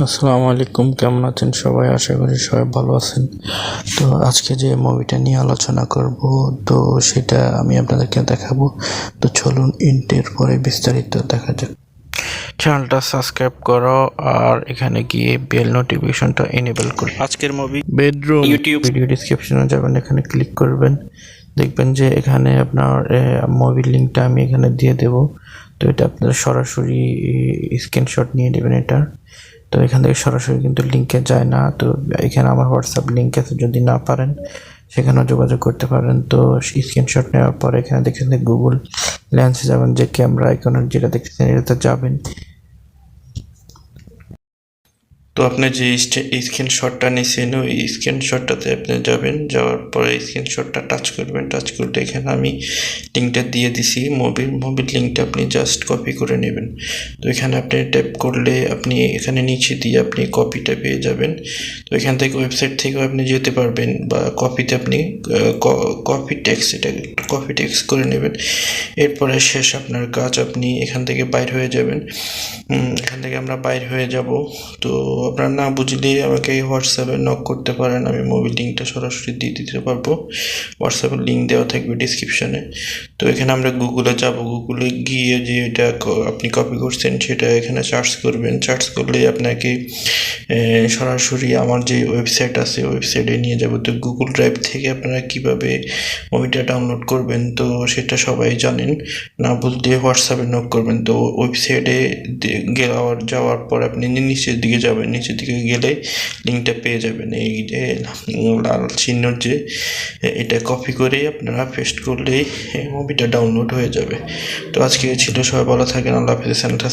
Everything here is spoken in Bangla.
আসসালামু আলাইকুম, কেমন আছেন সবাই? আশা করি সবাই ভালো আছেন। তো আজকে যে মুভিটা নিয়ে আলোচনা করব, তো সেটা আমি আপনাদেরকে দেখাবো। তো চলুন ইন্টের পরে বিস্তারিত দেখা যাক। চ্যানেলটা সাবস্ক্রাইব করো আর এখানে গিয়ে বেল নোটিফিকেশনটা এনেবল করো। আজকের মুভি বেডরুম ইউটিউব ভিডিও ডিসক্রিপশনে যাবেন, এখানে ক্লিক করবেন, দেখবেন যে এখানে আপনার মুভির লিঙ্কটা আমি এখানে দিয়ে দেব। তো এটা আপনারা সরাসরি স্ক্রিনশট নিয়ে নেবেন এটা। তো এখান থেকে সরাসরি কিন্তু লিঙ্কে যায় না। তো এখানে আমার হোয়াটসঅ্যাপ লিঙ্ক আছে, যদি না পারেন সেখানেও যোগাযোগ করতে পারেন। তো স্ক্রিনশট নেওয়ার পর এখানে দেখছেন গুগল লেন্সে যাবেন, যে ক্যামেরা আইকনের যেটা দেখছেন এটাতে যাবেন। তো আপনি যে স্ক্রিনশটটা নিয়েছেন ওই স্ক্রিনশটটাতে আপনি যাবেন, যাওয়ার পরে স্ক্রিনশটটা টাচ করবেন। টাচ করলে এখানে আমি লিঙ্কটা দিয়ে দিছি মুভির লিঙ্কটা আপনি জাস্ট কপি করে নেবেন। তো এখানে আপনি ট্যাপ করলে আপনি এখানে নিচে দিয়ে আপনি কপিটা পেয়ে যাবেন। তো এখান থেকে ওয়েবসাইট থেকেও আপনি যেতে পারবেন, বা কপিতে আপনি কপি টেক্সট, এটা কপি টেক্সট করে নেবেন। এরপরে শেষ আপনার কাজ, আপনি এখান থেকে বাইর হয়ে যাবেন। এখান থেকে আমরা বাইর হয়ে যাব। তো আপনারা না বুঝলে আমাকে হোয়াটসঅ্যাপে নক করতে পারেন, আমি মুভি লিঙ্কটা সরাসরি দিয়ে দিতে পারবো। হোয়াটসঅ্যাপের লিঙ্ক দেওয়া থাকবে ডিসক্রিপশনে। তো এখানে আমরা গুগলে যাব, গুগলে গিয়ে যে এটা আপনি কপি করছেন সেটা এখানে সার্চ করবেন। সার্চ করলে আপনাকে সরাসরি আমার যে ওয়েবসাইট আছে ওয়েবসাইটে নিয়ে যাব। তো গুগল ড্রাইভ থেকে আপনারা কিভাবে মুভিটা ডাউনলোড করবেন তো সেটা সবাই জানেন, না বুঝলে হোয়াটসঅ্যাপে নক করবেন। তো ওয়েবসাইটে যাওয়ার পর আপনি নিচের দিকে যাবেন, নিচের দিকে গেলে লিঙ্কটা পেয়ে যাবেন। এই যে লাল চিহ্নর যে এটা কপি করে আপনারা পেস্ট করলেই মুভিটা ডাউনলোড হয়ে যাবে। তো আজকে ছিল, সবাই ভালো থাকেন, আল্লাহ হাফেজ। চ্যানেলটা